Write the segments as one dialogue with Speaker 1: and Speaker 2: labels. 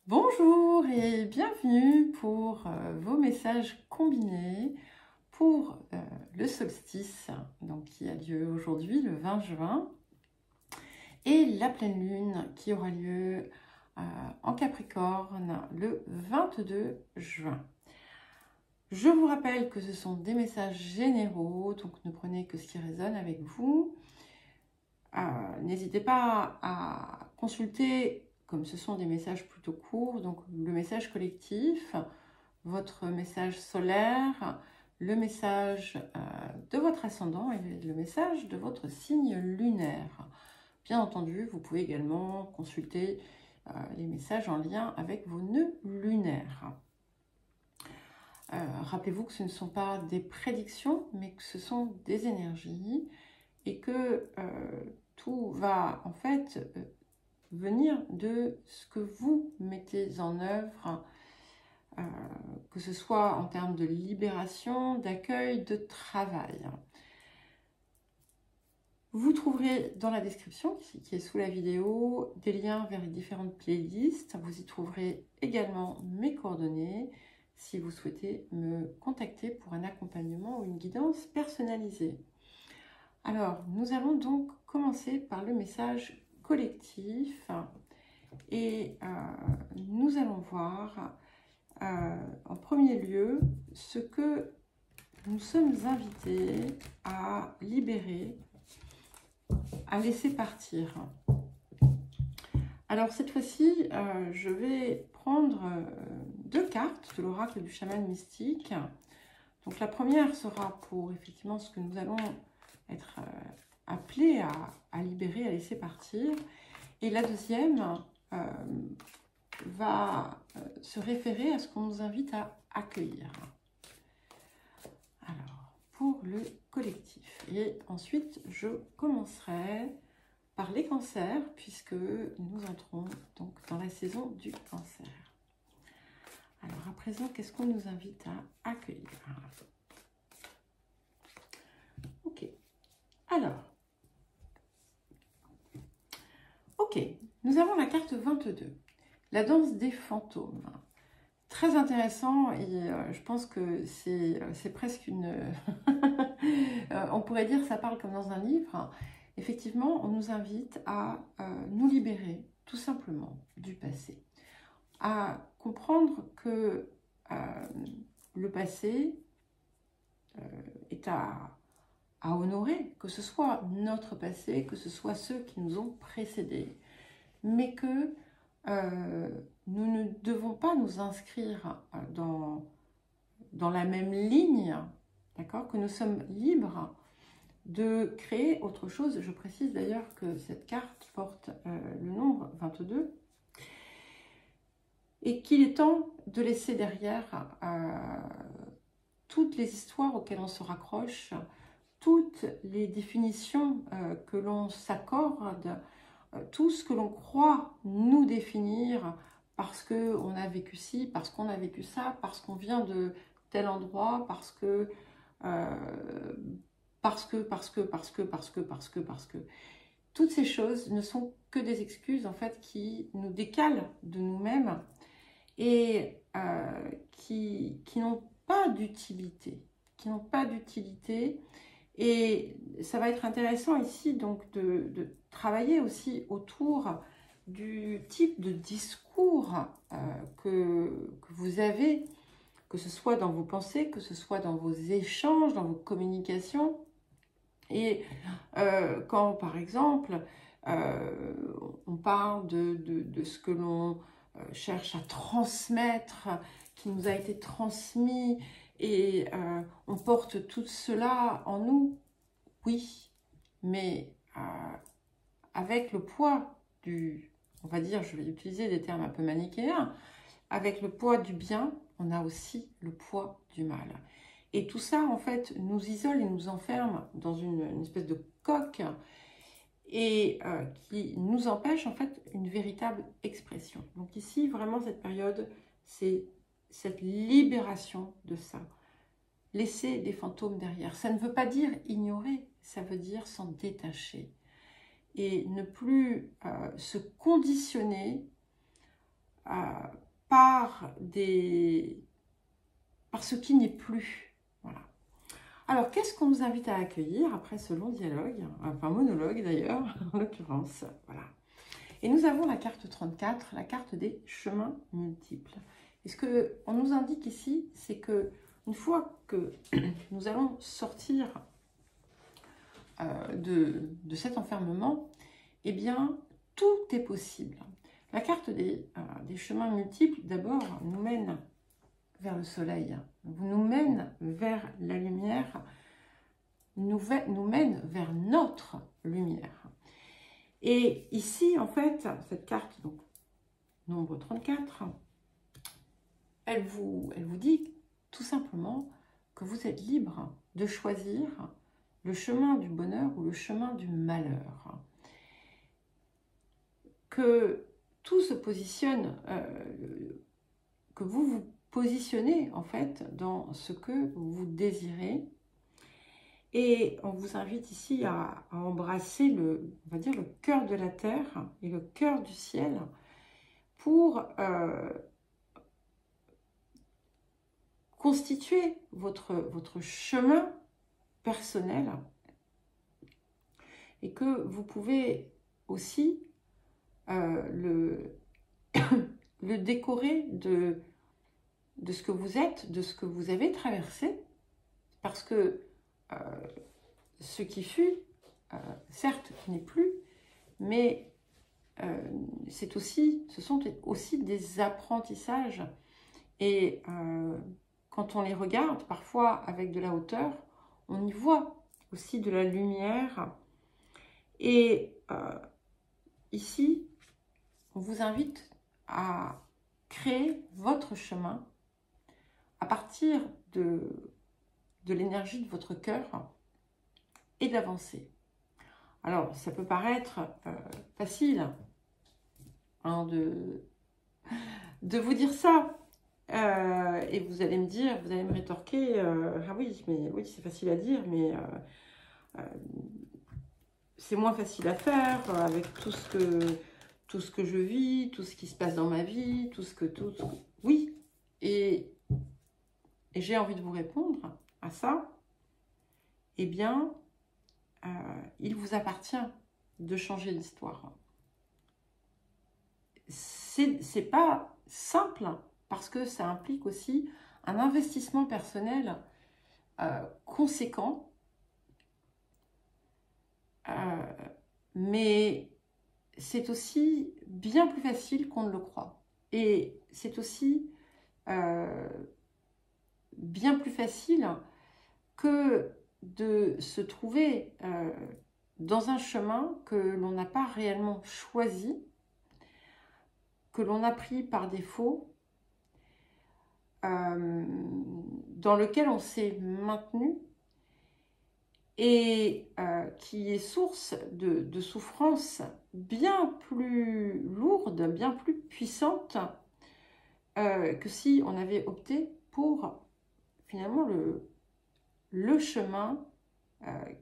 Speaker 1: Bonjour et bienvenue pour vos messages combinés pour le solstice donc, qui a lieu aujourd'hui le 20 juin et la pleine lune qui aura lieu en Capricorne le 22 juin. Je vous rappelle que ce sont des messages généraux, donc ne prenez que ce qui résonne avec vous. N'hésitez pas à consulter, comme ce sont des messages plutôt courts, donc le message collectif, votre message solaire, le message de votre ascendant et le message de votre signe lunaire. Bien entendu, vous pouvez également consulter les messages en lien avec vos nœuds lunaires. Rappelez-vous que ce ne sont pas des prédictions, mais que ce sont des énergies et que tout va en fait venir de ce que vous mettez en œuvre, que ce soit en termes de libération, d'accueil, de travail. Vous trouverez dans la description, qui est sous la vidéo, des liens vers les différentes playlists. Vous y trouverez également mes coordonnées si vous souhaitez me contacter pour un accompagnement ou une guidance personnalisée. Alors, nous allons donc commencer par le message collectif et nous allons voir en premier lieu ce que nous sommes invités à libérer, à laisser partir. Alors cette fois-ci, je vais prendre deux cartes de l'oracle du chaman mystique. Donc la première sera pour effectivement ce que nous allons être appelés à libérer, à laisser partir. Et la deuxième va se référer à ce qu'on nous invite à accueillir. Alors, pour le collectif. Et ensuite, je commencerai par les cancers, puisque nous entrons donc dans la saison du cancer. Alors, à présent, qu'est-ce qu'on nous invite à accueillir? Ok. Alors, ok, nous avons la carte 22, la danse des fantômes. Très intéressant et je pense que c'est presque une... on pourrait dire ça parle comme dans un livre. Effectivement, on nous invite à nous libérer tout simplement du passé. À comprendre que le passé est à honorer, que ce soit notre passé, que ce soit ceux qui nous ont précédés, mais que nous ne devons pas nous inscrire dans la même ligne, d'accord, que nous sommes libres de créer autre chose. Je précise d'ailleurs que cette carte porte le nombre 22 et qu'il est temps de laisser derrière toutes les histoires auxquelles on se raccroche, toutes les définitions que l'on s'accorde, tout ce que l'on croit nous définir parce qu'on a vécu ci, parce qu'on a vécu ça, parce qu'on vient de tel endroit, parce que... Toutes ces choses ne sont que des excuses en fait qui nous décalent de nous-mêmes et qui n'ont pas d'utilité, Et ça va être intéressant ici donc de travailler aussi autour du type de discours que vous avez, que ce soit dans vos pensées, que ce soit dans vos échanges, dans vos communications. Et quand, par exemple, on parle de ce que l'on cherche à transmettre, qui nous a été transmis, et on porte tout cela en nous, oui, mais avec le poids du, on va dire, je vais utiliser des termes un peu manichéens, avec le poids du bien, on a aussi le poids du mal. Et tout ça, en fait, nous isole et nous enferme dans une espèce de coque et qui nous empêche, en fait, une véritable expression. Donc ici, vraiment, cette période, c'est cette libération de ça. Laisser les fantômes derrière. Ça ne veut pas dire ignorer, ça veut dire s'en détacher. Et ne plus se conditionner par ce qui n'est plus. Voilà. Alors, qu'est-ce qu'on nous invite à accueillir après ce long dialogue, enfin monologue d'ailleurs, en l'occurrence, voilà. Et nous avons la carte 34, la carte des chemins multiples. Et ce qu'on nous indique ici, c'est que une fois que nous allons sortir de cet enfermement, eh bien, tout est possible. La carte des chemins multiples, d'abord, nous mène vers le soleil, nous mène vers la lumière, nous mène vers notre lumière. Et ici, en fait, cette carte, donc, nombre 34, elle vous dit tout simplement que vous êtes libre de choisir le chemin du bonheur ou le chemin du malheur. Que tout se positionne, que vous vous positionnez en fait dans ce que vous désirez. Et on vous invite ici à embrasser on va dire, le cœur de la terre et le cœur du ciel pour constituer votre chemin personnel, et que vous pouvez aussi le décorer de ce que vous êtes, de ce que vous avez traversé, parce que ce qui fut, certes, n'est plus, mais ce sont aussi des apprentissages. Et quand on les regarde, parfois avec de la hauteur, on y voit aussi de la lumière. Et ici, on vous invite à créer votre chemin à partir de l'énergie de votre cœur et d'avancer. Alors, ça peut paraître facile hein, de vous dire ça. Et vous allez me dire, vous allez me rétorquer, ah oui, mais oui, c'est facile à dire, mais c'est moins facile à faire avec tout ce que je vis, tout ce qui se passe dans ma vie, oui. Et j'ai envie de vous répondre à ça. Eh bien, il vous appartient de changer l'histoire. C'est pas simple parce que ça implique aussi un investissement personnel conséquent, mais c'est aussi bien plus facile qu'on ne le croit. Et c'est aussi bien plus facile que de se trouver dans un chemin que l'on n'a pas réellement choisi, que l'on a pris par défaut, dans lequel on s'est maintenu et qui est source de souffrances bien plus lourdes, bien plus puissantes que si on avait opté pour finalement le chemin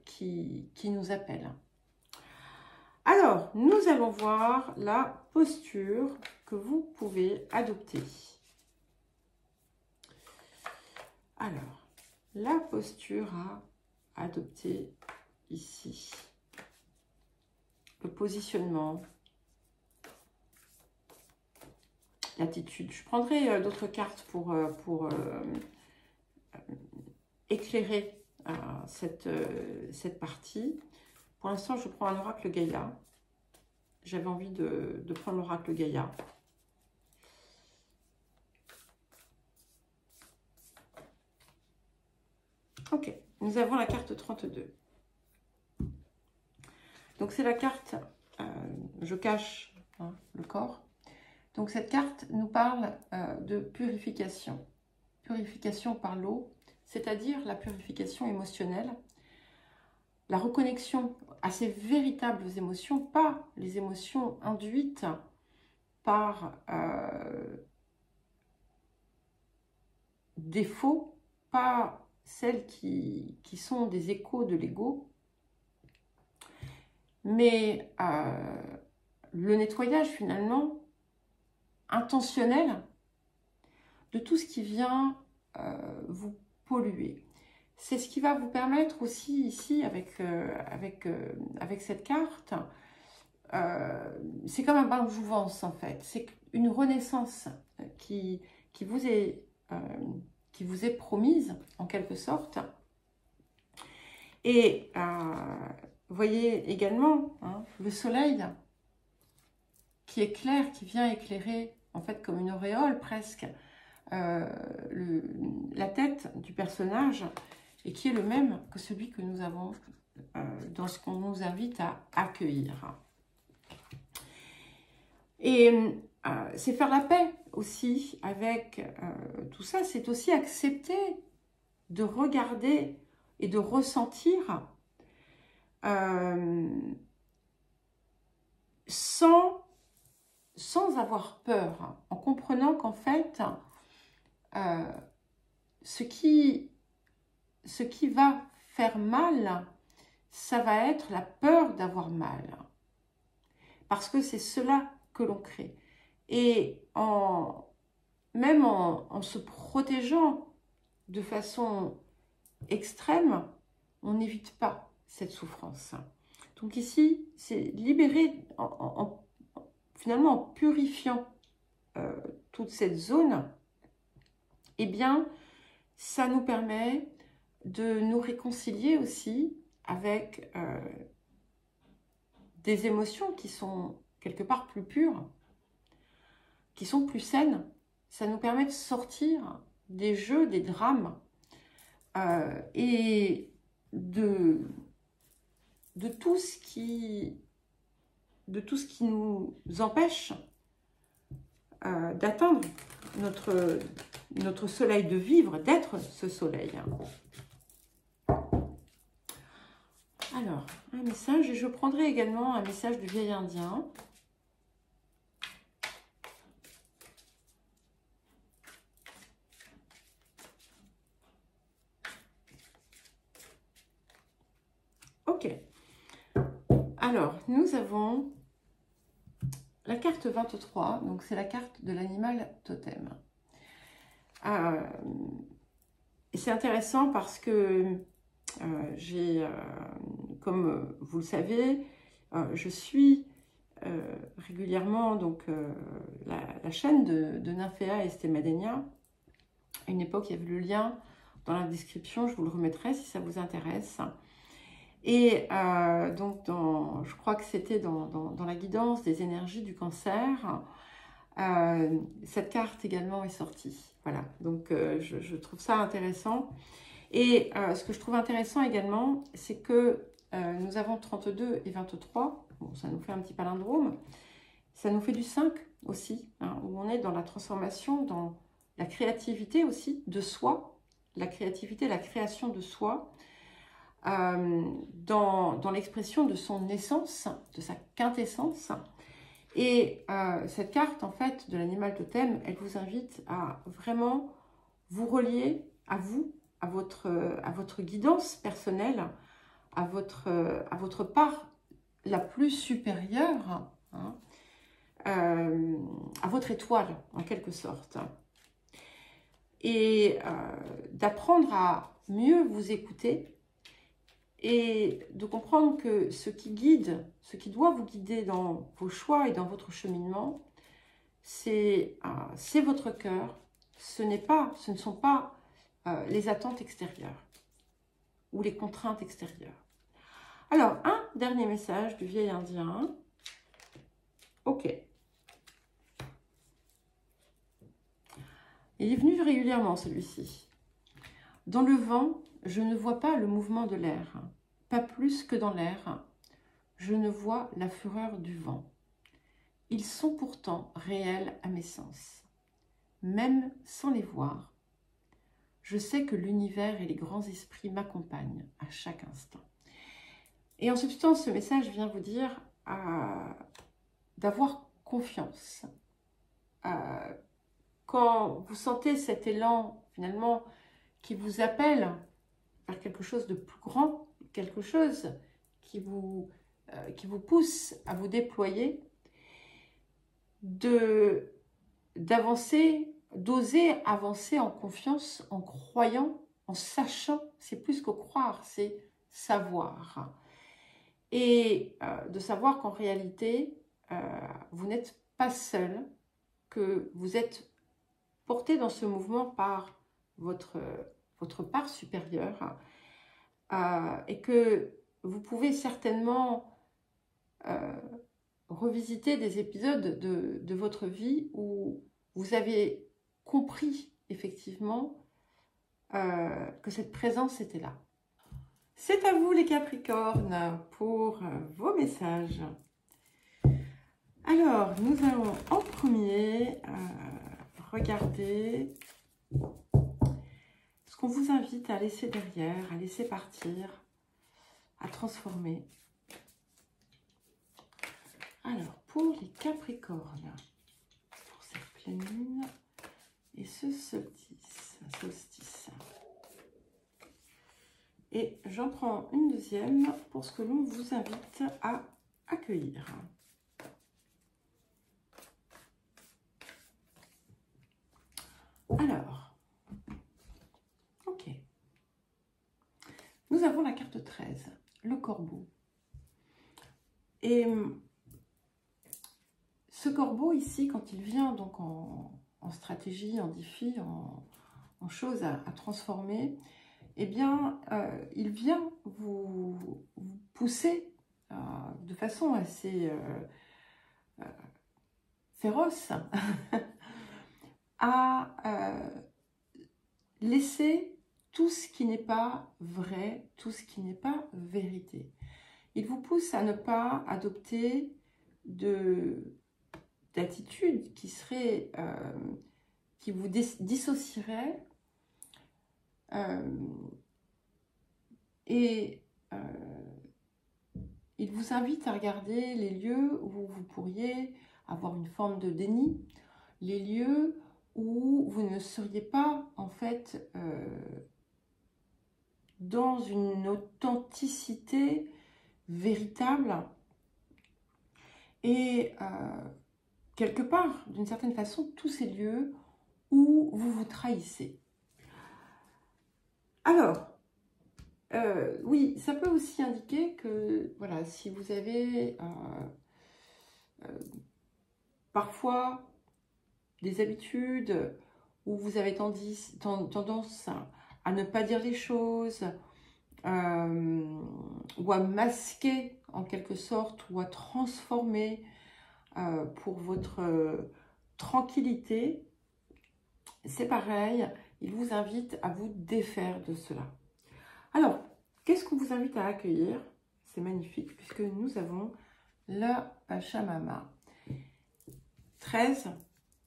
Speaker 1: qui nous appelle. Alors, nous allons voir la posture que vous pouvez adopter. Alors, la posture à adopter ici. Le positionnement. L'attitude. Je prendrai d'autres cartes pour éclairer cette partie. Pour l'instant, je prends un oracle Gaïa. J'avais envie de prendre l'oracle Gaïa. Ok, nous avons la carte 32. Donc c'est la carte, je cache hein, le corps. Donc cette carte nous parle de purification. Purification par l'eau, c'est-à-dire la purification émotionnelle. La reconnexion à ces véritables émotions, pas les émotions induites par défaut, pas celles qui sont des échos de l'ego, mais le nettoyage finalement intentionnel de tout ce qui vient vous polluer. C'est ce qui va vous permettre aussi ici avec cette carte. C'est comme un bain de jouvence en fait. C'est une renaissance qui vous est promise en quelque sorte. Et vous voyez également hein, le soleil qui éclaire, qui vient éclairer en fait comme une auréole presque la tête du personnage et qui est le même que celui que nous avons dans ce qu'on nous invite à accueillir. Et c'est faire la paix aussi avec tout ça, c'est aussi accepter de regarder et de ressentir sans avoir peur, en comprenant qu'en fait, ce qui va faire mal, ça va être la peur d'avoir mal. Parce que c'est cela que l'on crée. Et même en se protégeant de façon extrême, on n'évite pas cette souffrance. Donc ici, c'est libérer, finalement en purifiant toute cette zone, eh bien, ça nous permet de nous réconcilier aussi avec des émotions qui sont quelque part plus pures, qui sont plus saines. Ça nous permet de sortir des jeux, des drames et de tout ce qui nous empêche d'atteindre notre soleil, de vivre, d'être ce soleil. Alors, un message, et je prendrai également un message du vieil indien. Ok. Alors, nous avons la carte 23, donc c'est la carte de l'animal totem. Et c'est intéressant parce que comme vous le savez, je suis régulièrement donc, la chaîne de Nymphéa et Stemadenia. À une époque, il y avait le lien dans la description, je vous le remettrai si ça vous intéresse. Et donc, je crois que c'était dans la guidance des énergies du cancer, cette carte également est sortie. Voilà, donc je trouve ça intéressant. Et ce que je trouve intéressant également, c'est que nous avons 32 et 23. Bon, ça nous fait un petit palindrome. Ça nous fait du 5 aussi, hein, où on est dans la transformation, dans la créativité aussi de soi, la créativité, la création de soi, dans l'expression de son essence, de sa quintessence. Et cette carte, en fait, de l'animal totem, elle vous invite à vraiment vous relier à vous, à votre guidance personnelle, à votre part la plus supérieure, hein, à votre étoile, en quelque sorte. Et d'apprendre à mieux vous écouter et de comprendre que ce qui doit vous guider dans vos choix et dans votre cheminement, c'est votre cœur, ce ne sont pas les attentes extérieures ou les contraintes extérieures. Alors, un dernier message du vieil indien. Ok. Il est venu régulièrement, celui-ci. Dans le vent, je ne vois pas le mouvement de l'air, pas plus que dans l'air, je ne vois la fureur du vent. Ils sont pourtant réels à mes sens. Même sans les voir, je sais que l'univers et les grands esprits m'accompagnent à chaque instant. Et en substance, ce message vient vous dire d'avoir confiance. Quand vous sentez cet élan, finalement, qui vous appelle vers quelque chose de plus grand, quelque chose qui vous pousse à vous déployer, de d'avancer, d'oser avancer en confiance, en croyant, en sachant. C'est plus que croire, c'est savoir. Et de savoir qu'en réalité, vous n'êtes pas seul, que vous êtes porté dans ce mouvement par votre part supérieure, et que vous pouvez certainement revisiter des épisodes de votre vie où vous avez compris effectivement que cette présence était là. C'est à vous les Capricornes pour vos messages. Alors, nous allons en premier regarder ce qu'on vous invite à laisser derrière, à laisser partir, à transformer. Alors, pour les Capricornes, pour cette pleine lune et ce solstice. Et j'en prends une deuxième pour ce que l'on vous invite à accueillir. Alors, ok. Nous avons la carte 13, le corbeau. Et ce corbeau ici, quand il vient donc en stratégie, en défi, en choses à transformer, eh bien, il vient vous pousser de façon assez féroce à laisser tout ce qui n'est pas vrai, tout ce qui n'est pas vérité. Il vous pousse à ne pas adopter d'attitude qui serait, qui vous dissocierait, et il vous invite à regarder les lieux où vous pourriez avoir une forme de déni, les lieux où vous ne seriez pas en fait dans une authenticité véritable, et quelque part, d'une certaine façon, tous ces lieux où vous vous trahissez. Alors, oui, ça peut aussi indiquer que, voilà, si vous avez parfois des habitudes où vous avez tendance à ne pas dire les choses, ou à masquer en quelque sorte, ou à transformer pour votre tranquillité, c'est pareil, il vous invite à vous défaire de cela. Alors, qu'est-ce qu'on vous invite à accueillir? C'est magnifique, puisque nous avons la Pachamama. 13,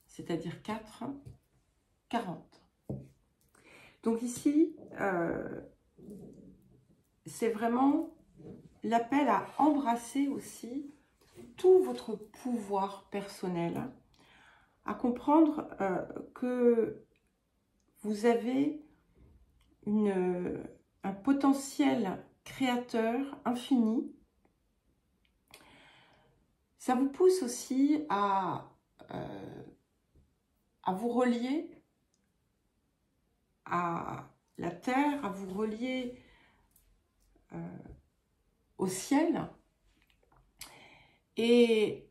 Speaker 1: c'est-à-dire 4, 40. Donc ici, c'est vraiment l'appel à embrasser aussi tout votre pouvoir personnel, à comprendre que vous avez un potentiel créateur infini. Ça vous pousse aussi à vous relier à la terre, à vous relier au ciel, et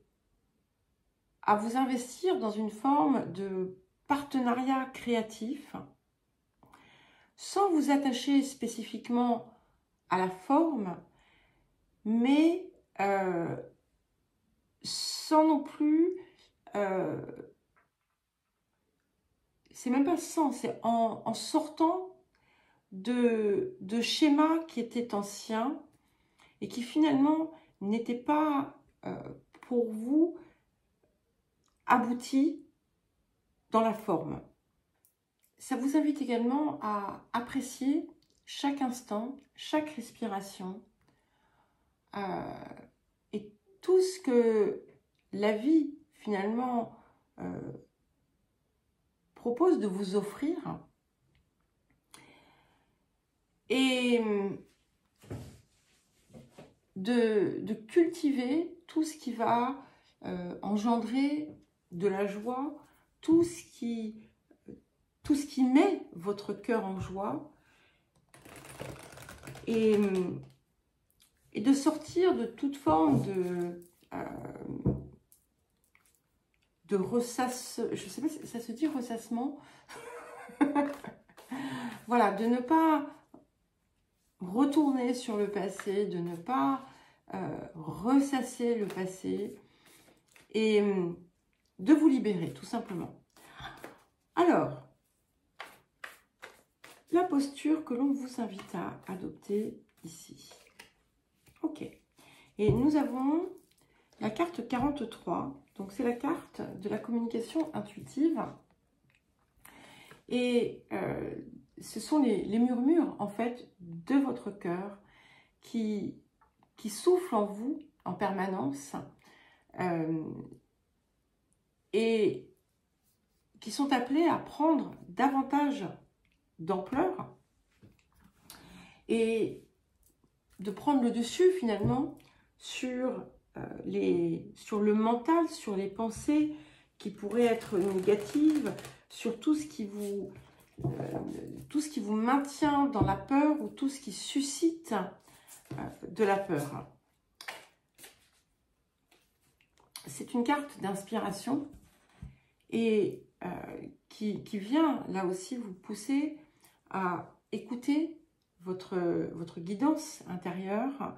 Speaker 1: à vous investir dans une forme de partenariat créatif, sans vous attacher spécifiquement à la forme, mais sans non plus, c'est même pas sans, c'est en sortant de schémas qui étaient anciens et qui finalement n'étaient pas pour vous aboutis dans la forme. Ça vous invite également à apprécier chaque instant, chaque respiration, et tout ce que la vie finalement propose de vous offrir, et de cultiver tout ce qui va engendrer de la joie, tout ce qui met votre cœur en joie et de sortir de toute forme de ressasse, je sais pas si ça se dit ressassement. Voilà, de ne pas retourner sur le passé, de ne pas ressasser le passé et de vous libérer, tout simplement. Alors, la posture que l'on vous invite à adopter ici. Ok. Et nous avons la carte 43. Donc, c'est la carte de la communication intuitive. Et ce sont les murmures, en fait, de votre cœur qui soufflent en vous en permanence et qui sont appelés à prendre davantage d'ampleur et de prendre le dessus, finalement, sur le mental, sur les pensées qui pourraient être négatives, sur tout ce qui vous maintient dans la peur ou tout ce qui suscite de la peur. C'est une carte d'inspiration et qui vient là aussi vous pousser à écouter votre guidance intérieure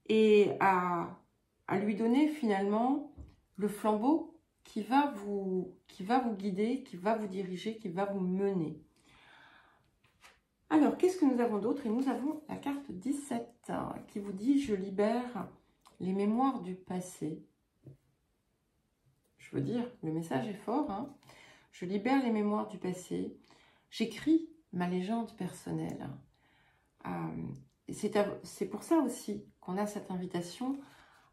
Speaker 1: et à lui donner finalement le flambeau qui va vous guider, qui va vous diriger, qui va vous mener. Alors, qu'est-ce que nous avons d'autre? Et nous avons la carte 17 qui vous dit « Je libère les mémoires du passé ». Je veux dire, le message est fort. Hein. Je libère les mémoires du passé. J'écris ma légende personnelle. C'est pour ça aussi qu'on a cette invitation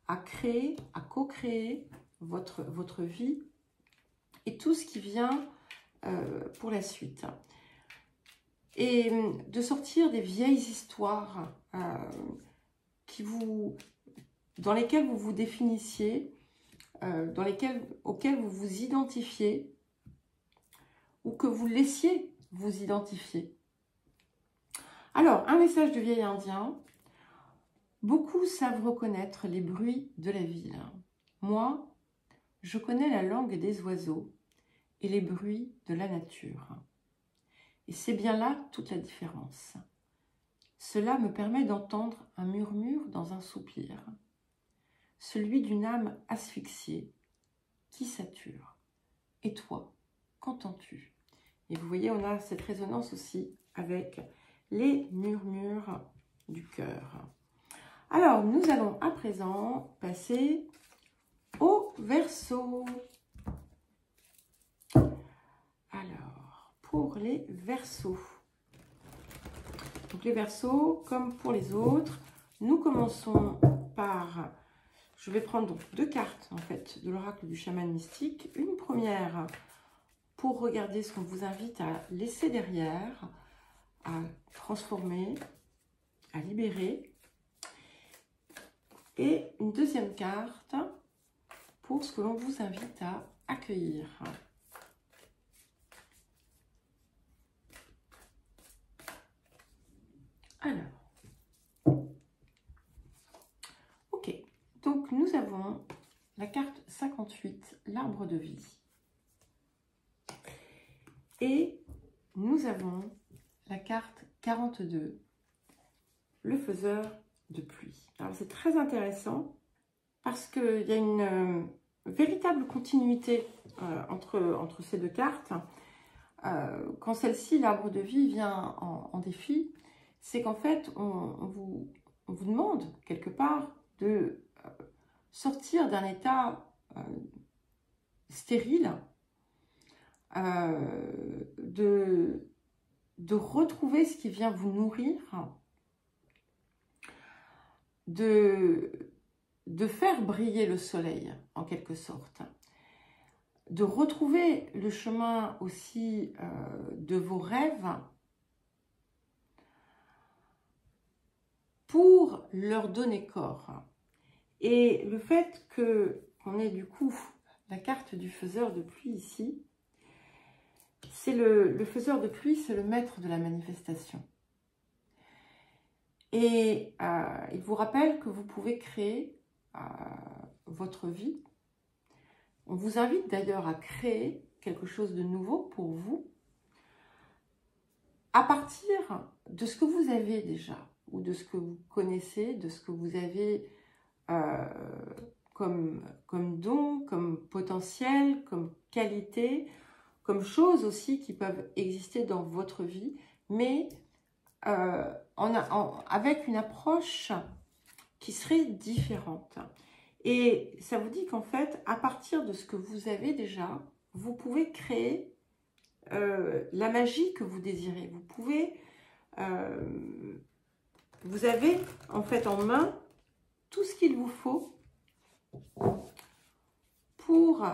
Speaker 1: à créer, à co-créer votre vie et tout ce qui vient pour la suite. Et de sortir des vieilles histoires dans lesquelles vous vous définissiez, auxquelles vous vous identifiez ou que vous laissiez vous identifier. Alors, un message de vieil indien. Beaucoup savent reconnaître les bruits de la ville. Moi, je connais la langue des oiseaux et les bruits de la nature. Et c'est bien là toute la différence. Cela me permet d'entendre un murmure dans un soupir, celui d'une âme asphyxiée qui sature. Et toi, qu'entends-tu? Et vous voyez, on a cette résonance aussi avec les murmures du cœur. Alors, nous allons à présent passer au Verseau. Alors, pour les Verseaux. Donc les Verseaux, comme pour les autres, nous commençons par... Je vais prendre donc deux cartes en fait de l'oracle du chaman mystique. Une première pour regarder ce qu'on vous invite à laisser derrière, à transformer, à libérer. Et une deuxième carte pour ce que l'on vous invite à accueillir. Alors, ok, donc nous avons la carte 58, l'arbre de vie. Et nous avons la carte 42, le faiseur de pluie. Alors c'est très intéressant parce qu'il y a une véritable continuité entre ces deux cartes. Quand celle-ci, l'arbre de vie, vient en défi, c'est qu'en fait, on vous demande quelque part de sortir d'un état stérile, de retrouver ce qui vient vous nourrir, de faire briller le soleil, en quelque sorte, de retrouver le chemin aussi de vos rêves pour leur donner corps. Et le fait qu'on ait du coup la carte du faiseur de pluie ici, c'est le faiseur de pluie, c'est le maître de la manifestation. Et il vous rappelle que vous pouvez créer votre vie. On vous invite d'ailleurs à créer quelque chose de nouveau pour vous à partir de ce que vous avez déjà, ou de ce que vous connaissez, de ce que vous avez comme don, comme potentiel, comme qualité, comme choses aussi qui peuvent exister dans votre vie, mais avec une approche qui serait différente. Et ça vous dit qu'en fait, à partir de ce que vous avez déjà, vous pouvez créer la magie que vous désirez. Vous pouvez, vous avez en fait en main tout ce qu'il vous faut pour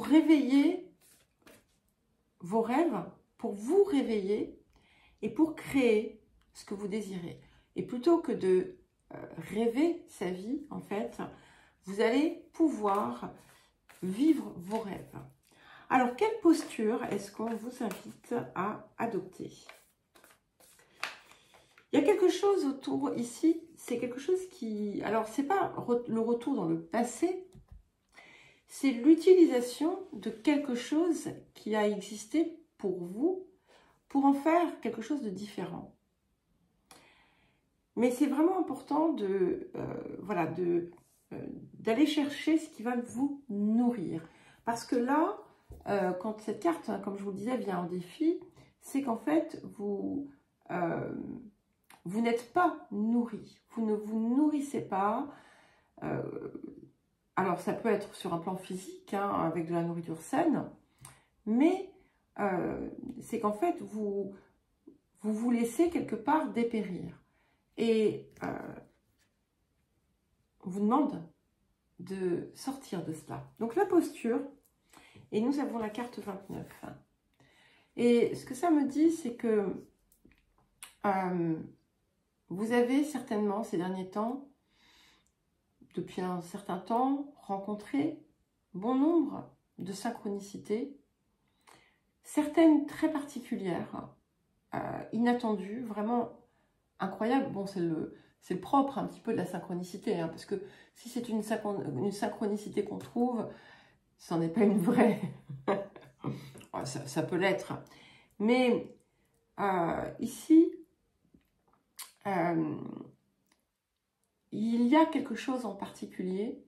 Speaker 1: réveiller vos rêves, pour vous réveiller et pour créer ce que vous désirez. Et plutôt que de rêver sa vie, en fait, vous allez pouvoir vivre vos rêves. Alors, quelle posture est-ce qu'on vous invite à adopter? Il y a quelque chose autour ici, c'est quelque chose qui... Alors, ce n'est pas le retour dans le passé, c'est l'utilisation de quelque chose qui a existé pour vous, pour en faire quelque chose de différent. Mais c'est vraiment important de, voilà, d'aller chercher ce qui va vous nourrir. Parce que là, quand cette carte, comme je vous le disais, vient en défi, c'est qu'en fait, vous n'êtes pas nourri. Vous ne vous nourrissez pas. Alors, ça peut être sur un plan physique, hein, avec de la nourriture saine, mais c'est qu'en fait, vous vous laissez quelque part dépérir. Et on vous demande de sortir de cela. Donc, la posture, et nous avons la carte 29. Et ce que ça me dit, c'est que vous avez certainement, ces derniers temps, depuis un certain temps, rencontré bon nombre de synchronicités, certaines très particulières, inattendues, vraiment incroyables. Bon, c'est le propre un petit peu de la synchronicité, hein, parce que si c'est une synchronicité qu'on trouve, ça n'en est pas une vraie. ça peut l'être. Mais ici, il y a quelque chose en particulier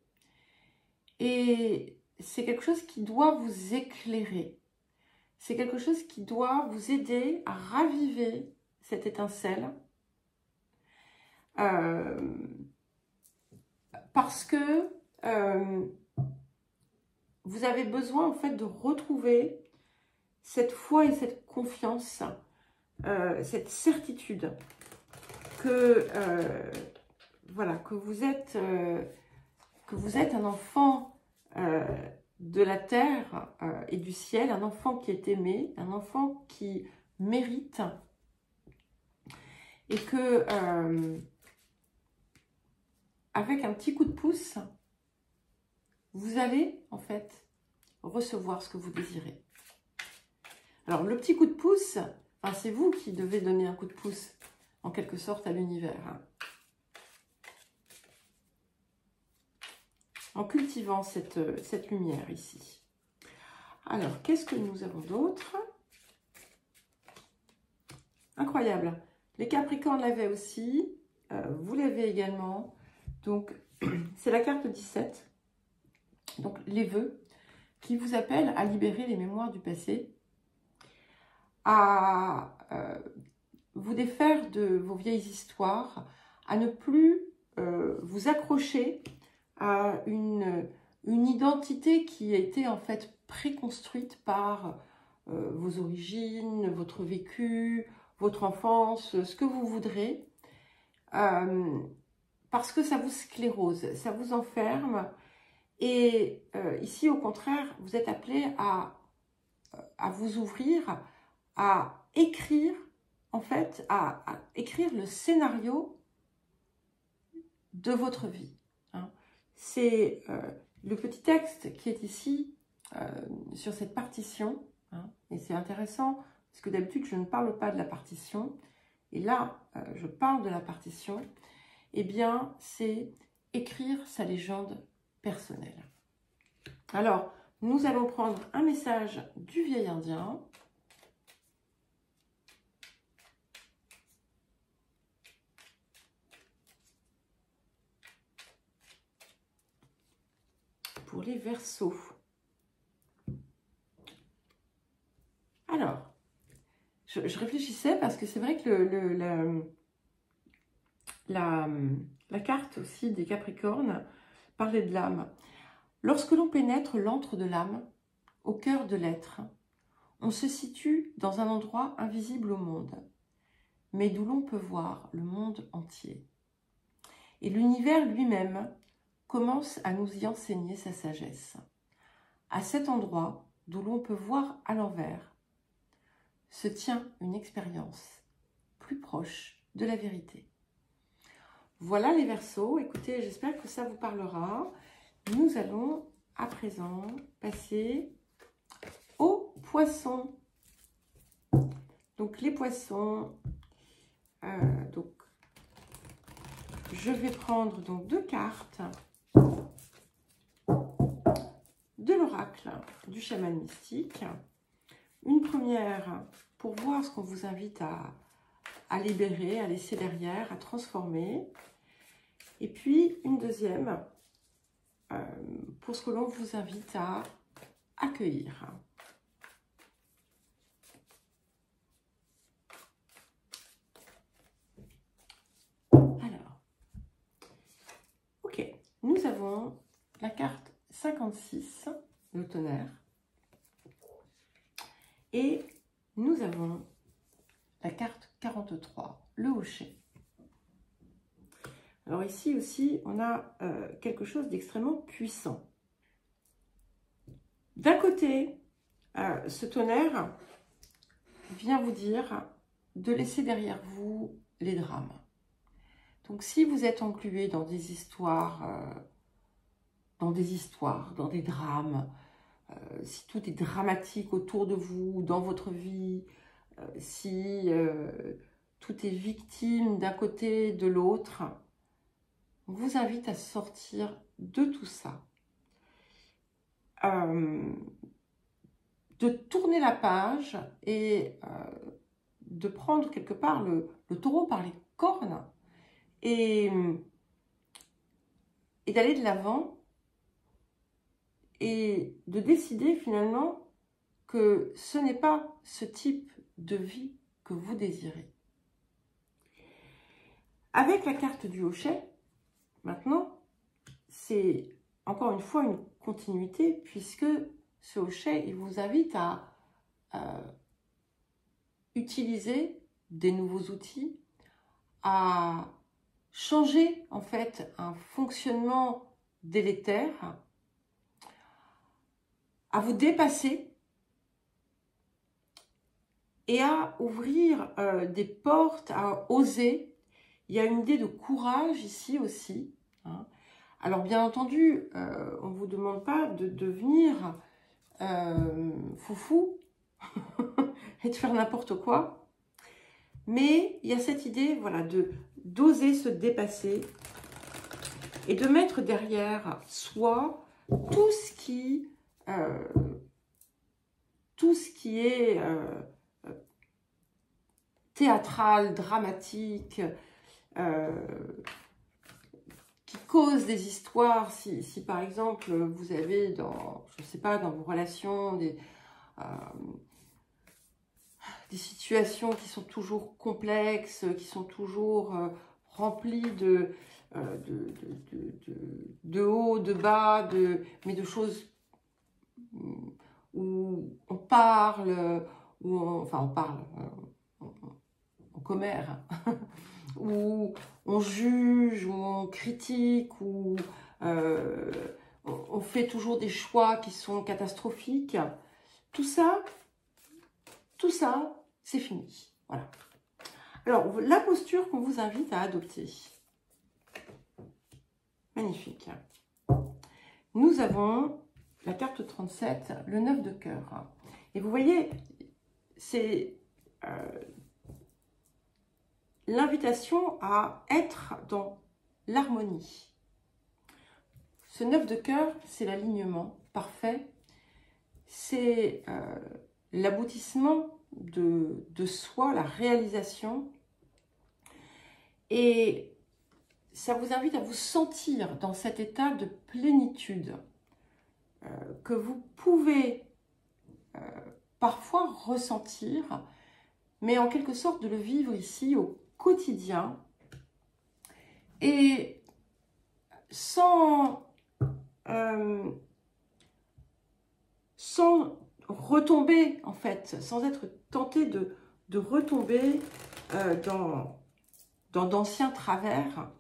Speaker 1: et c'est quelque chose qui doit vous éclairer. C'est quelque chose qui doit vous aider à raviver cette étincelle parce que vous avez besoin en fait de retrouver cette foi et cette confiance, cette certitude que voilà, que vous êtes un enfant de la terre et du ciel, un enfant qui est aimé, un enfant qui mérite, et que avec un petit coup de pouce, vous allez en fait recevoir ce que vous désirez. Alors le petit coup de pouce, enfin, c'est vous qui devez donner un coup de pouce en quelque sorte à l'univers, hein, en cultivant cette lumière ici. Alors, qu'est-ce que nous avons d'autre? Incroyable. Les Capricornes l'avaient aussi. Vous l'avez également. Donc, c'est la carte 17. Donc, les vœux qui vous appellent à libérer les mémoires du passé, à vous défaire de vos vieilles histoires, à ne plus vous accrocher à une identité qui a été en fait préconstruite par vos origines, votre vécu, votre enfance, ce que vous voudrez, parce que ça vous sclérose, ça vous enferme. Et ici, au contraire, vous êtes appelé à vous ouvrir, à écrire, en fait, à écrire le scénario de votre vie. Hein. c'est le petit texte qui est ici sur cette partition. Hein, et c'est intéressant parce que d'habitude, je ne parle pas de la partition. Et là, je parle de la partition. Eh bien, c'est écrire sa légende personnelle. Alors, nous allons prendre un message du vieil indien. Pour les Verseaux. Alors, je réfléchissais parce que c'est vrai que la carte aussi des Capricornes parlait de l'âme. Lorsque l'on pénètre l'antre de l'âme, au cœur de l'être, on se situe dans un endroit invisible au monde, mais d'où l'on peut voir le monde entier. Et l'univers lui-même commence à nous y enseigner sa sagesse. À cet endroit, d'où l'on peut voir à l'envers, se tient une expérience plus proche de la vérité. Voilà les Verseaux. Écoutez, j'espère que ça vous parlera. Nous allons à présent passer aux Poissons. Donc les Poissons, donc je vais prendre donc 2 cartes de l'oracle du chaman mystique. Une première pour voir ce qu'on vous invite à libérer, à laisser derrière, à transformer. Et puis une deuxième pour ce que l'on vous invite à accueillir. Alors, ok, nous avons la carte 56, le tonnerre, et nous avons la carte 43, le hochet. Alors ici aussi, on a quelque chose d'extrêmement puissant. D'un côté, ce tonnerre vient vous dire de laisser derrière vous les drames. Donc si vous êtes englué dans des histoires, dans des drames, si tout est dramatique autour de vous, dans votre vie, si tout est victime d'un côté, de l'autre, on vous invite à sortir de tout ça. De tourner la page et de prendre quelque part le taureau par les cornes et d'aller de l'avant et de décider finalement que ce n'est pas ce type de vie que vous désirez. Avec la carte du hochet, maintenant, c'est encore une fois une continuité puisque ce hochet, il vous invite à utiliser des nouveaux outils, à changer en fait un fonctionnement délétère, à vous dépasser et à ouvrir des portes, à oser. Il y a une idée de courage ici aussi. Hein. Alors bien entendu, on ne vous demande pas de devenir foufou et de faire n'importe quoi. Mais il y a cette idée, voilà, d'oser se dépasser et de mettre derrière soi tout ce qui est théâtral, dramatique, qui cause des histoires. Si par exemple vous avez je sais pas, dans vos relations des situations qui sont toujours complexes, qui sont toujours remplies de haut, de bas, mais de choses où on parle, enfin on parle, on commère, où on juge, où on critique, où on fait toujours des choix qui sont catastrophiques. Tout ça, c'est fini. Voilà. Alors, la posture qu'on vous invite à adopter. Magnifique. nous avons la carte 37, le 9 de cœur. Et vous voyez, c'est l'invitation à être dans l'harmonie. Ce 9 de cœur, c'est l'alignement parfait. C'est l'aboutissement de soi, la réalisation. Et ça vous invite à vous sentir dans cet état de plénitude que vous pouvez parfois ressentir, mais en quelque sorte de le vivre ici au quotidien et sans retomber en fait, sans être tenté de retomber dans d'anciens travers.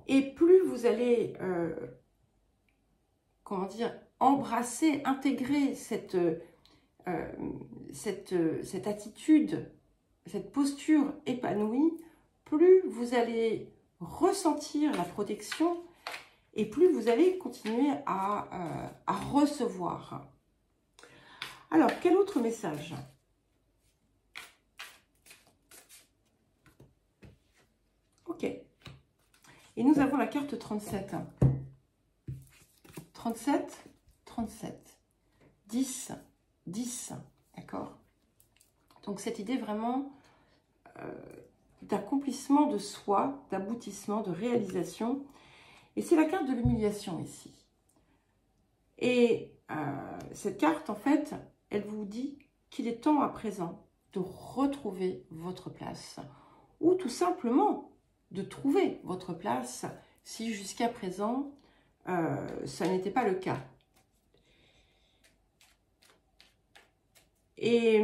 Speaker 1: Et plus vous allez, comment dire, embrasser, intégrer cette attitude, cette posture épanouie, plus vous allez ressentir la protection et plus vous allez continuer à recevoir. Alors, quel autre message ? Ok. Et nous avons la carte 37. 37, 37. 10, 10. D'accord ? Donc, cette idée vraiment d'accomplissement de soi, d'aboutissement, de réalisation. Et c'est la carte de l'humiliation ici. Et cette carte, en fait, elle vous dit qu'il est temps à présent de retrouver votre place. Ou tout simplement de trouver votre place si jusqu'à présent, ça n'était pas le cas. Et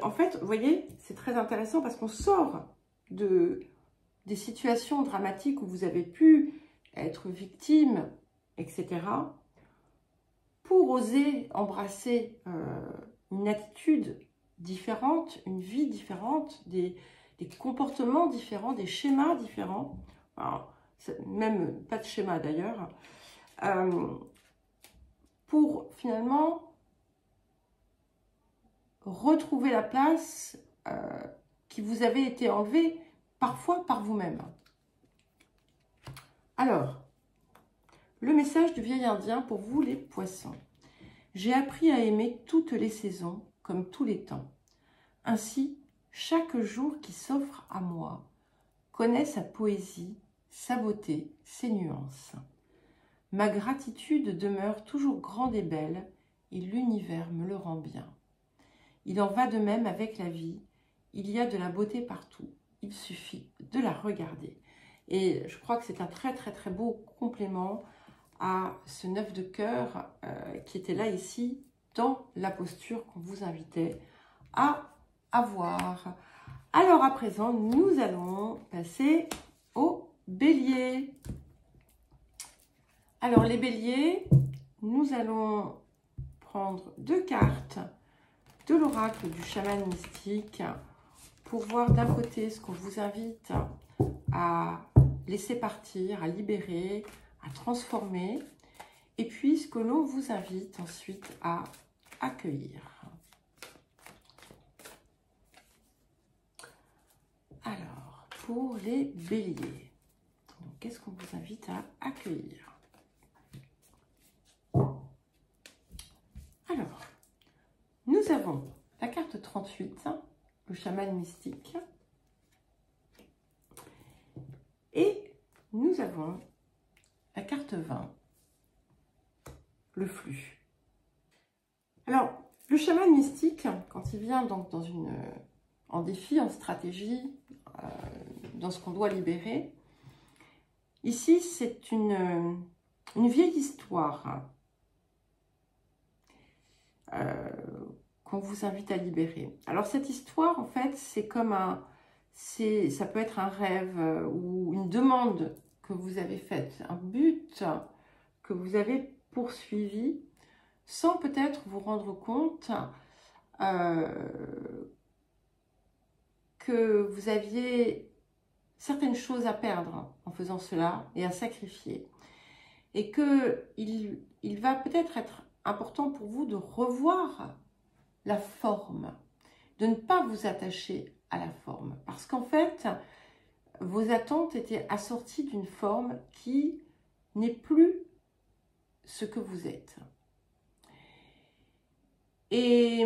Speaker 1: en fait, vous voyez, c'est très intéressant parce qu'on sort des situations dramatiques où vous avez pu être victime, etc., pour oser embrasser une attitude différente, une vie différente, des comportements différents, des schémas différents, alors, même pas de schéma d'ailleurs, pour finalement retrouver la place qui vous avait été enlevée parfois par vous-même. Alors, le message du vieil indien pour vous les poissons. J'ai appris à aimer toutes les saisons comme tous les temps. Ainsi, chaque jour qui s'offre à moi connaît sa poésie, sa beauté, ses nuances. Ma gratitude demeure toujours grande et belle et l'univers me le rend bien. Il en va de même avec la vie. Il y a de la beauté partout. Il suffit de la regarder. Et je crois que c'est un très très très beau complément à ce 9 de cœur qui était là ici dans la posture qu'on vous invitait à avoir. Alors à présent, nous allons passer au bélier. Alors les béliers, nous allons prendre 2 cartes de l'oracle du chaman mystique pour voir d'un côté ce qu'on vous invite à laisser partir, à libérer, à transformer, et puis ce que l'on vous invite ensuite à accueillir. Alors, pour les béliers, qu'est-ce qu'on vous invite à accueillir? Alors, nous avons la carte 38, le chaman mystique, et nous avons la carte 20, le flux. Alors, le chaman mystique, quand il vient donc en défi, en stratégie, dans ce qu'on doit libérer, ici c'est une vieille histoire qu'on vous invite à libérer. Alors cette histoire, en fait, c'est comme ça peut être un rêve ou une demande que vous avez faite, un but que vous avez poursuivi sans peut-être vous rendre compte que vous aviez certaines choses à perdre en faisant cela et à sacrifier. Et qu'il va peut-être être important pour vous de revoir la forme, de ne pas vous attacher à la forme. Parce qu'en fait, vos attentes étaient assorties d'une forme qui n'est plus ce que vous êtes. Et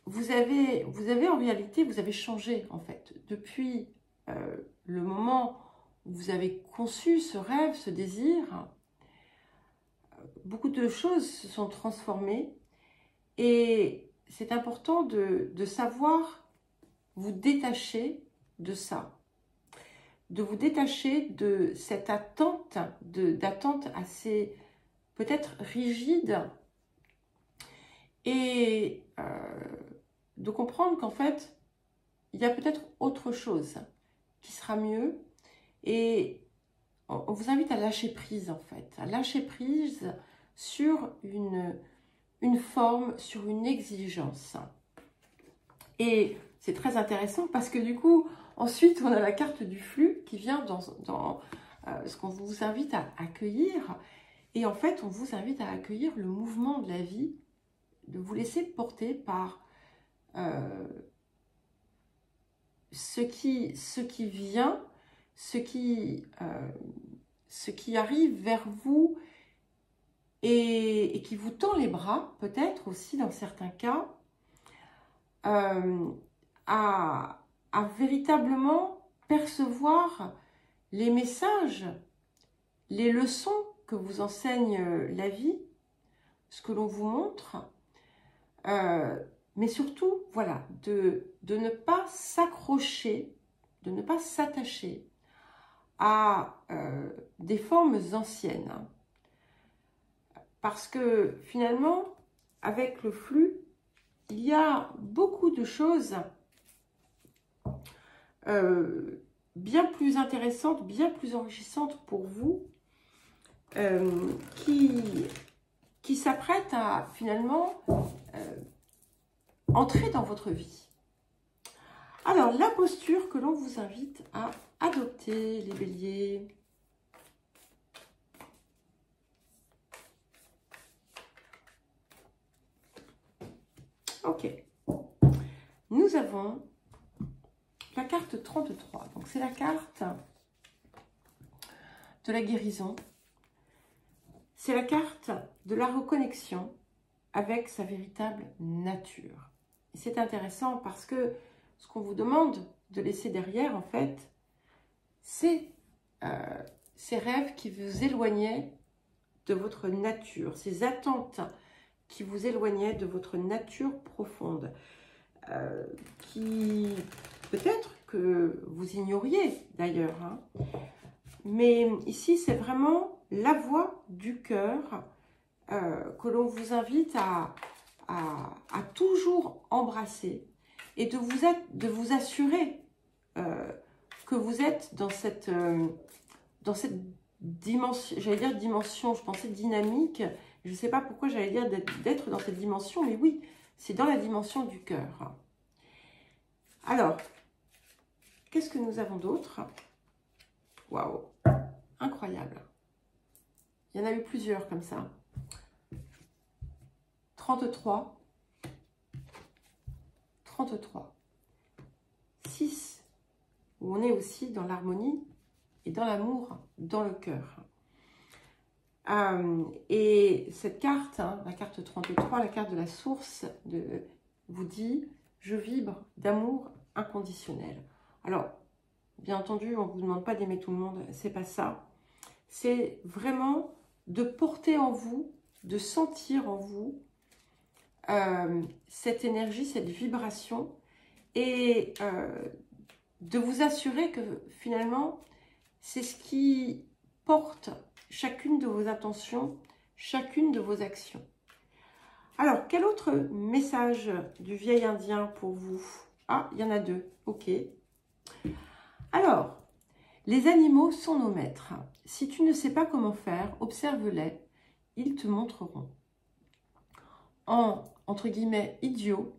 Speaker 1: vous avez en réalité, vous avez changé en fait. Depuis le moment où vous avez conçu ce rêve, ce désir, beaucoup de choses se sont transformées et c'est important de savoir vous détacher de ça, de vous détacher de cette attente, d'attente assez peut-être rigide et de comprendre qu'en fait, il y a peut-être autre chose qui sera mieux et on vous invite à lâcher prise en fait, à lâcher prise sur une forme, sur une exigence. Et c'est très intéressant parce que du coup, ensuite, on a la carte du flux qui vient dans ce qu'on vous invite à accueillir. Et en fait, on vous invite à accueillir le mouvement de la vie, de vous laisser porter par ce qui vient, ce qui arrive vers vous et qui vous tend les bras, peut-être aussi dans certains cas, à véritablement percevoir les messages, les leçons que vous enseigne la vie, ce que l'on vous montre, mais surtout, voilà, de ne pas s'accrocher, de ne pas s'attacher à des formes anciennes. Parce que finalement, avec le flux, il y a beaucoup de choses bien plus intéressantes, bien plus enrichissantes pour vous, qui s'apprêtent à finalement entrer dans votre vie. Alors, la posture que l'on vous invite à adopter, les béliers. Ok. Nous avons la carte 33. Donc, c'est la carte de la guérison. C'est la carte de la reconnexion avec sa véritable nature. Et c'est intéressant parce que ce qu'on vous demande de laisser derrière, en fait, c'est ces rêves qui vous éloignaient de votre nature, ces attentes qui vous éloignaient de votre nature profonde, qui peut-être que vous ignoriez d'ailleurs, hein. Mais ici, c'est vraiment la voix du cœur que l'on vous invite à toujours embrasser et de vous assurer que vous êtes dans cette dimension, j'allais dire dimension, je pensais dynamique, je ne sais pas pourquoi j'allais dire d'être dans cette dimension, mais oui, c'est dans la dimension du cœur. Alors, qu'est-ce que nous avons d'autre? Waouh, incroyable. Il y en a eu plusieurs comme ça. 33. 33. 6, où on est aussi dans l'harmonie et dans l'amour, dans le cœur. Et cette carte, hein, la carte 33, la carte de la source, vous dit « Je vibre d'amour inconditionnel ». Alors, bien entendu, on ne vous demande pas d'aimer tout le monde, c'est pas ça. C'est vraiment de porter en vous, de sentir en vous cette énergie, cette vibration et de vous assurer que finalement, c'est ce qui porte chacune de vos intentions, chacune de vos actions. Alors, quel autre message du vieil indien pour vous? Ah, il y en a deux, ok. Alors, les animaux sont nos maîtres. Si tu ne sais pas comment faire, observe-les, ils te montreront. Entre guillemets, idiot,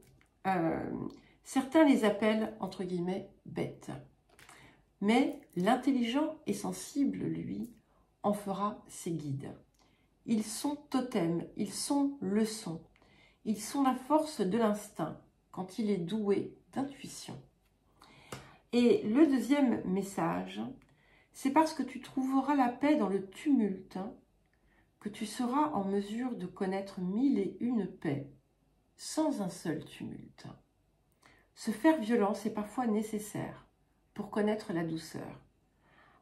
Speaker 1: Certains les appellent, entre guillemets, bêtes. Mais l'intelligent et sensible, lui, en fera ses guides. Ils sont totems, ils sont leçons. Ils sont la force de l'instinct quand il est doué d'intuition. Et le deuxième message, c'est parce que tu trouveras la paix dans le tumulte que tu seras en mesure de connaître 1001 paix sans un seul tumulte. Se faire violence est parfois nécessaire pour connaître la douceur.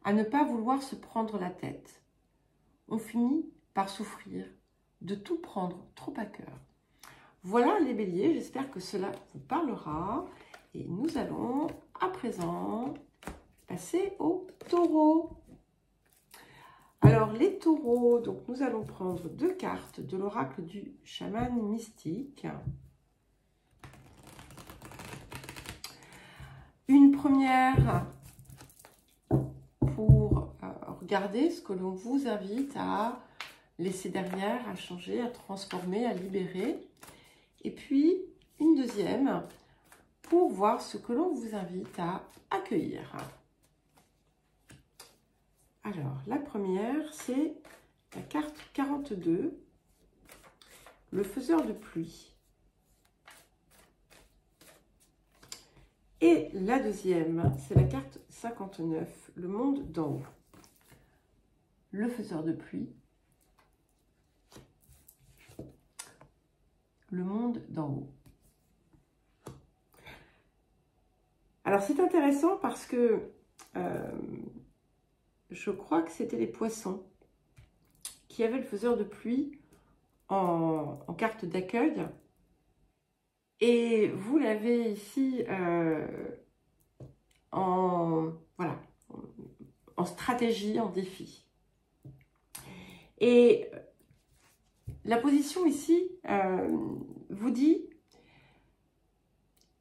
Speaker 1: À ne pas vouloir se prendre la tête. On finit par souffrir de tout prendre trop à cœur. Voilà les béliers, j'espère que cela vous parlera. Et nous allons à présent passer aux taureaux. Alors les taureaux, donc nous allons prendre 2 cartes de l'oracle du chaman mystique. Une première pour regarder ce que l'on vous invite à laisser derrière, à changer, à transformer, à libérer. Et puis une deuxième pour voir ce que l'on vous invite à accueillir. Alors, la première, c'est la carte 42, le faiseur de pluie. Et la deuxième, c'est la carte 59, le monde d'en haut. Le faiseur de pluie, le monde d'en haut. Alors, c'est intéressant parce que je crois que c'était les poissons qui avaient le faiseur de pluie en carte d'accueil. Et vous l'avez ici voilà, en stratégie, en défi. Et la position ici vous dit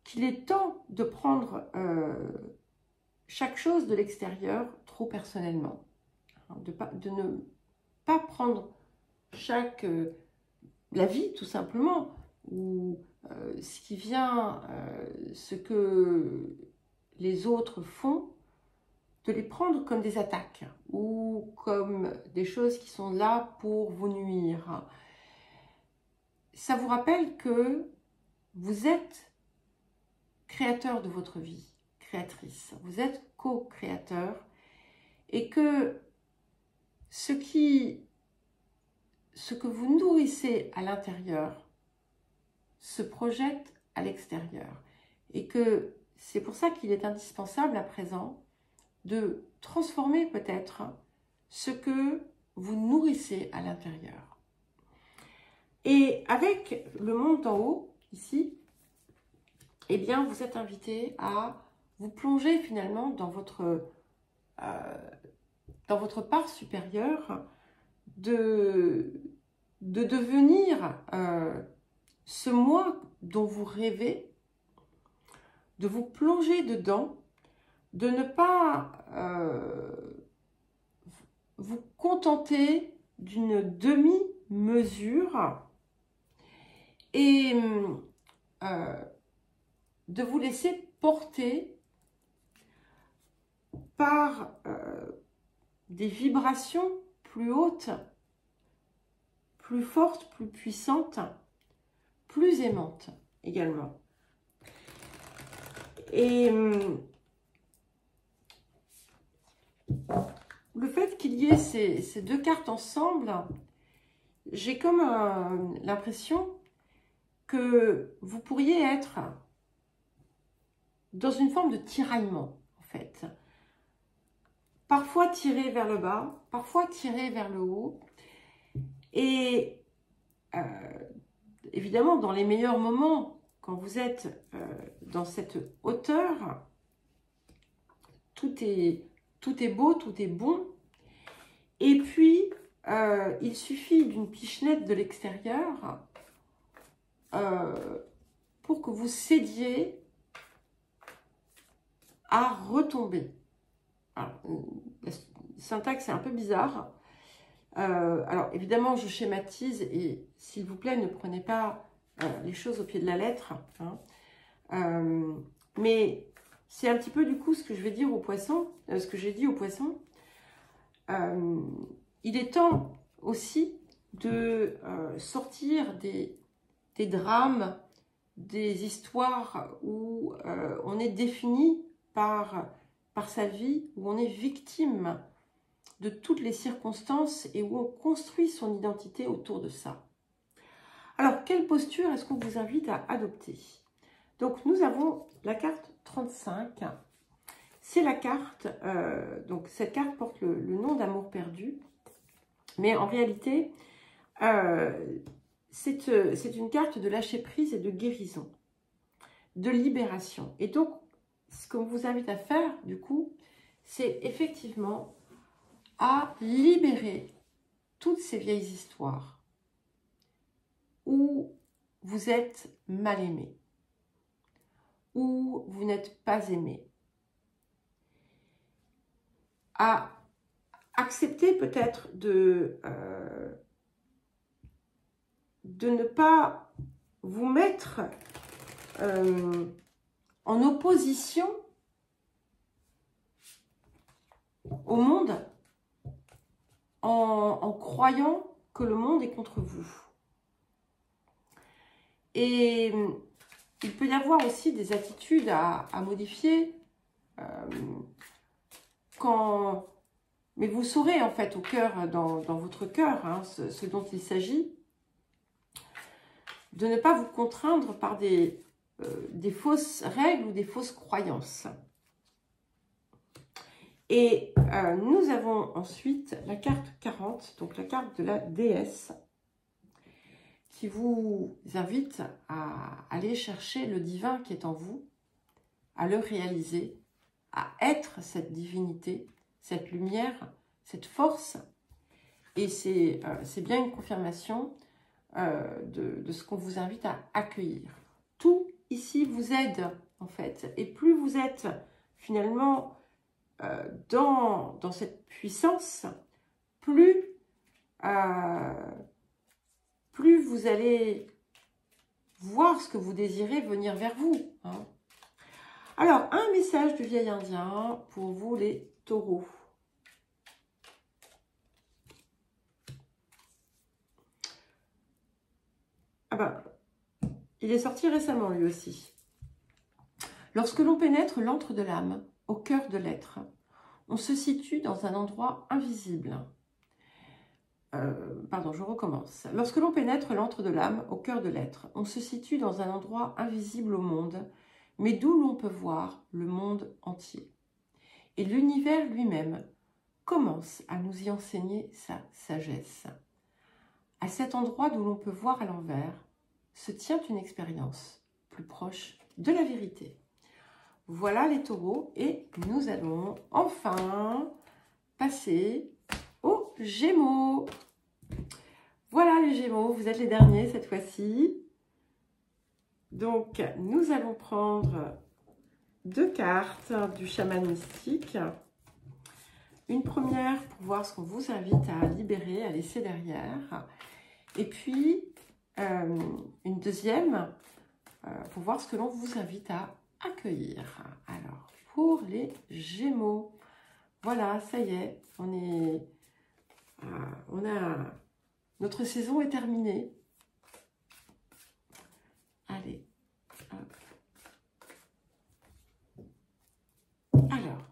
Speaker 1: qu'il est temps de prendre chaque chose de l'extérieur trop personnellement. De ne pas prendre la vie tout simplement, ou ce qui vient, ce que les autres font, de les prendre comme des attaques ou comme des choses qui sont là pour vous nuire. Ça vous rappelle que vous êtes créateur de votre vie, créatrice. Vous êtes co-créateur et que ce que vous nourrissez à l'intérieur se projette à l'extérieur. Et que c'est pour ça qu'il est indispensable à présent de transformer peut-être ce que vous nourrissez à l'intérieur. Et avec le monde en haut, ici, eh bien, vous êtes invité à vous plonger finalement dans votre part supérieure, de devenir ce moi dont vous rêvez, de vous plonger dedans, de ne pas vous contenter d'une demi-mesure et de vous laisser porter par des vibrations plus hautes, plus fortes, plus puissantes, plus aimantes également. Et le fait qu'il y ait ces 2 cartes ensemble, j'ai comme l'impression que vous pourriez être dans une forme de tiraillement, en fait. Parfois tiré vers le bas, parfois tiré vers le haut. Et évidemment, dans les meilleurs moments, quand vous êtes dans cette hauteur, tout est beau, tout est bon. Et puis, il suffit d'une pichenette de l'extérieur pour que vous cédiez à retomber. Alors, la syntaxe est un peu bizarre. Alors, évidemment, je schématise et s'il vous plaît, ne prenez pas les choses au pied de la lettre. Hein. Mais c'est un petit peu du coup ce que je vais dire aux poissons, ce que j'ai dit aux poissons. Il est temps aussi de sortir des drames, des histoires où on est défini par sa vie, où on est victime de toutes les circonstances et où on construit son identité autour de ça. Alors, quelle posture est-ce qu'on vous invite à adopter? Donc, nous avons la carte 35. C'est la carte, donc cette carte porte le nom d'amour perdu. Mais en réalité, c'est une carte de lâcher prise et de guérison, de libération. Et donc, ce qu'on vous invite à faire, du coup, c'est effectivement à libérer toutes ces vieilles histoires où vous êtes mal aimé, où vous n'êtes pas aimé, à accepter peut-être de ne pas vous mettre en opposition au monde en croyant que le monde est contre vous. Et il peut y avoir aussi des attitudes à modifier mais vous saurez en fait au cœur, dans votre cœur, hein, ce dont il s'agit, de ne pas vous contraindre par des fausses règles ou des fausses croyances. Et nous avons ensuite la carte 40, donc la carte de la déesse, qui vous invite à aller chercher le divin qui est en vous, à le réaliser, à être cette divinité, cette lumière, cette force. Et c'est bien une confirmation de ce qu'on vous invite à accueillir. Tout ici vous aide en fait. Et plus vous êtes finalement dans cette puissance, plus vous allez voir ce que vous désirez venir vers vous. Hein. Alors, un message du vieil indien pour vous les taureaux. Ah ben, il est sorti récemment lui aussi. Lorsque l'on pénètre l'antre de l'âme, au cœur de l'être, on se situe dans un endroit invisible. Pardon, je recommence. Lorsque l'on pénètre l'antre de l'âme, au cœur de l'être, on se situe dans un endroit invisible au monde, mais d'où l'on peut voir le monde entier. Et l'univers lui-même commence à nous y enseigner sa sagesse. À cet endroit d'où l'on peut voir à l'envers, se tient une expérience plus proche de la vérité. Voilà les taureaux et nous allons enfin passer aux Gémeaux. Voilà les Gémeaux, vous êtes les derniers cette fois-ci. Donc nous allons prendre 2 cartes du chaman mystique. Une première pour voir ce qu'on vous invite à libérer, à laisser derrière. Et puis une deuxième pour voir ce que l'on vous invite à accueillir. Alors, pour les Gémeaux, voilà, ça y est, notre saison est terminée. Allez, hop. Alors,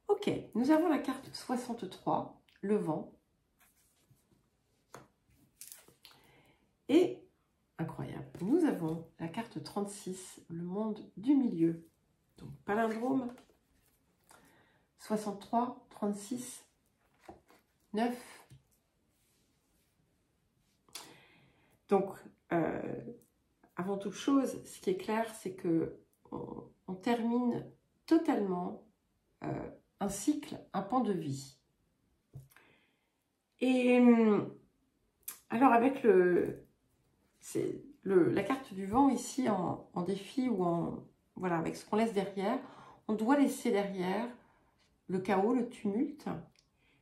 Speaker 1: ok, nous avons la carte 63, le vent. Et, incroyable, nous avons la carte 36, le monde du milieu. Donc, palindrome, 63, 36, 9. Donc, avant toute chose, ce qui est clair, c'est que on termine totalement un cycle, un pan de vie. Et alors, avec la carte du vent ici en défi ou voilà, avec ce qu'on laisse derrière, on doit laisser derrière le chaos, le tumulte.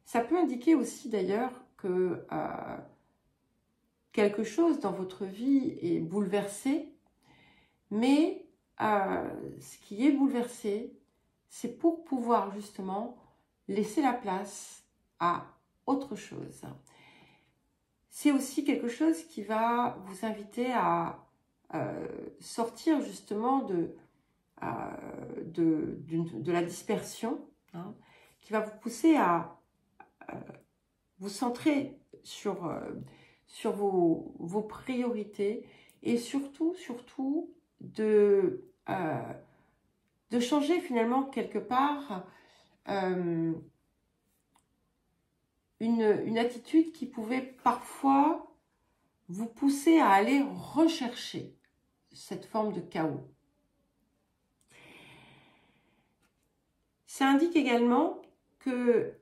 Speaker 1: Ça peut indiquer aussi d'ailleurs que quelque chose dans votre vie est bouleversé Mais ce qui est bouleversé, c'est pour pouvoir justement laisser la place à autre chose. C'est aussi quelque chose qui va vous inviter à sortir justement de la dispersion, hein, qui va vous pousser à vous centrer sur vos priorités et surtout de changer finalement quelque part une attitude qui pouvait parfois vous pousser à aller rechercher cette forme de chaos. Ça indique également que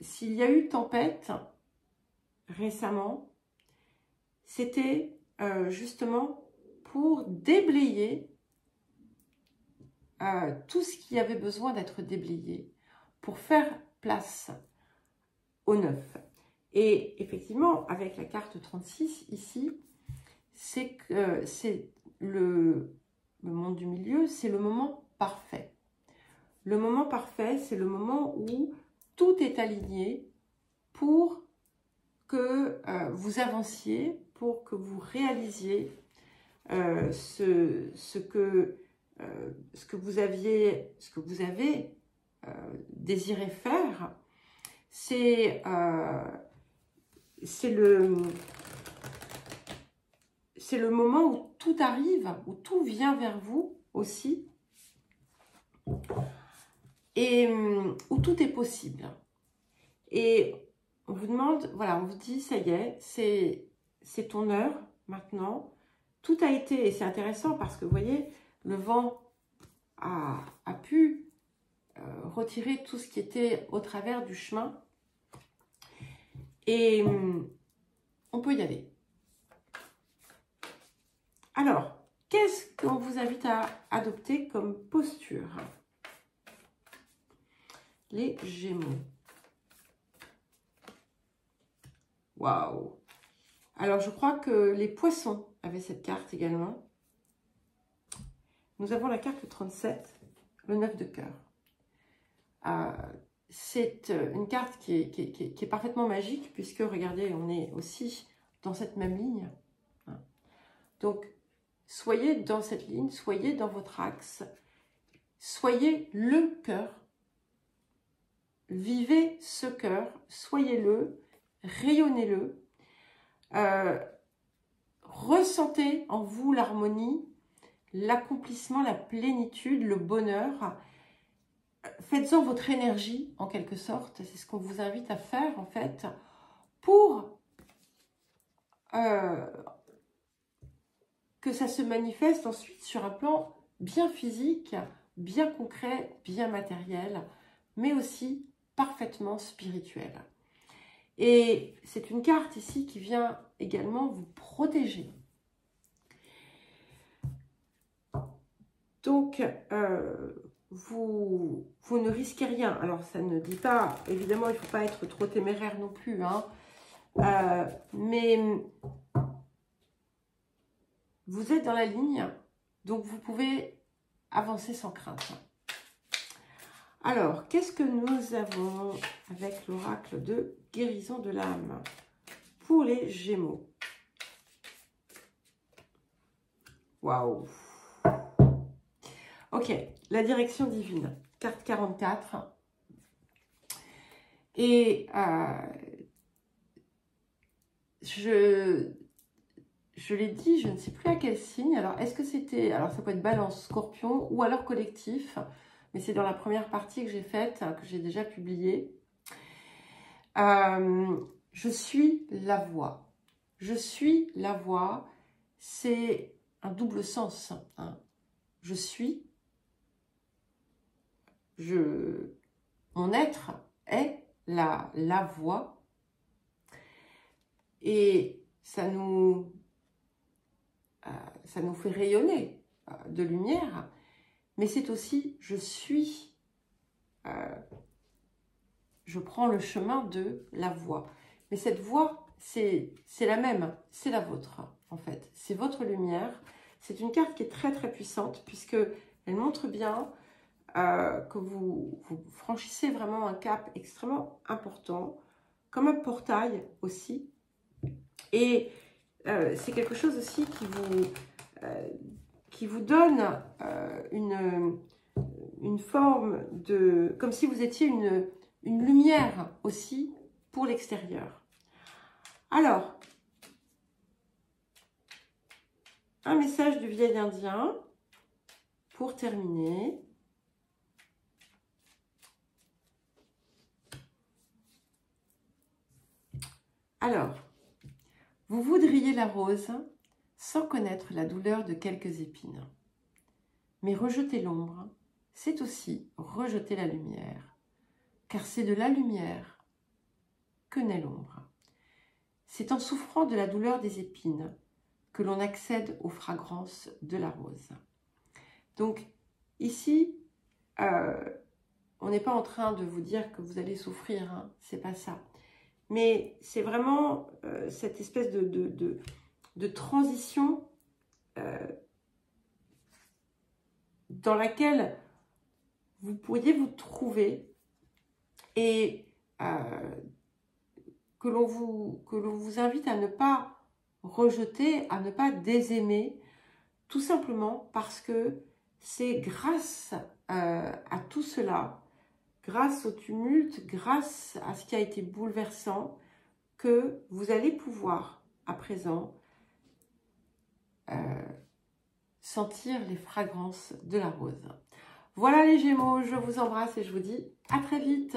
Speaker 1: s'il y a eu tempête récemment, c'était justement pour déblayer tout ce qui avait besoin d'être déblayé, pour faire place au neuf. Et effectivement, avec la carte 36 ici, c'est que c'est le monde du milieu, c'est le moment parfait. Le moment parfait, c'est le moment où tout est aligné pour que vous avanciez, pour que vous réalisiez ce que vous avez désiré faire. C'est le moment où tout arrive, où tout vient vers vous aussi, et où tout est possible. Et on vous demande, voilà, on vous dit, ça y est, c'est ton heure maintenant. Tout a été, et c'est intéressant parce que vous voyez, le vent a pu retirer tout ce qui était au travers du chemin. Et on peut y aller. Alors, qu'est-ce qu'on vous invite à adopter comme posture? Les Gémeaux. Waouh! Alors, je crois que les Poissons avaient cette carte également. Nous avons la carte 37, le 9 de cœur. C'est une carte qui est parfaitement magique, puisque, regardez, on est aussi dans cette même ligne. Donc, soyez dans cette ligne, soyez dans votre axe, soyez le cœur. Vivez ce cœur, soyez-le, rayonnez-le. Ressentez en vous l'harmonie, l'accomplissement, la plénitude, le bonheur. Faites-en votre énergie, en quelque sorte. C'est ce qu'on vous invite à faire, en fait, pour que ça se manifeste ensuite sur un plan bien physique, bien concret, bien matériel, mais aussi parfaitement spirituel. Et c'est une carte ici qui vient également vous protéger. Donc, vous ne risquez rien. Alors, ça ne dit pas, évidemment, il ne faut pas être trop téméraire non plus, hein, mais vous êtes dans la ligne, donc vous pouvez avancer sans crainte. Alors, qu'est-ce que nous avons avec l'oracle de guérison de l'âme pour les Gémeaux? Waouh! Ok, la direction divine, carte 44. Et je l'ai dit, je ne sais plus à quel signe. Alors, est-ce que c'était... Alors, ça peut être Balance, Scorpion ou alors collectif. Mais c'est dans la première partie que j'ai faite, que j'ai déjà publiée. Je suis la voix. Je suis la voix. C'est un double sens. Hein. Je suis. Mon être est la voix. Et ça nous fait rayonner de lumière. Mais c'est aussi, je suis, je prends le chemin de la voix. Mais cette voix c'est la même, c'est la vôtre en fait. C'est votre lumière. C'est une carte qui est très très puissante puisque elle montre bien que vous franchissez vraiment un cap extrêmement important, comme un portail aussi. Et c'est quelque chose aussi qui vous donne une forme de... comme si vous étiez une lumière aussi pour l'extérieur. Alors, un message du vieil indien pour terminer. Alors, vous voudriez la rose sans connaître la douleur de quelques épines. Mais rejeter l'ombre, c'est aussi rejeter la lumière, car c'est de la lumière que naît l'ombre. C'est en souffrant de la douleur des épines que l'on accède aux fragrances de la rose. Donc ici, on n'est pas en train de vous dire que vous allez souffrir, hein, c'est pas ça. Mais c'est vraiment cette espèce de transition dans laquelle vous pourriez vous trouver et que l'on vous invite à ne pas rejeter, à ne pas désaimer, tout simplement parce que c'est grâce à tout cela, grâce au tumulte, grâce à ce qui a été bouleversant, que vous allez pouvoir à présent sentir les fragrances de la rose. Voilà les Gémeaux, je vous embrasse et je vous dis à très vite.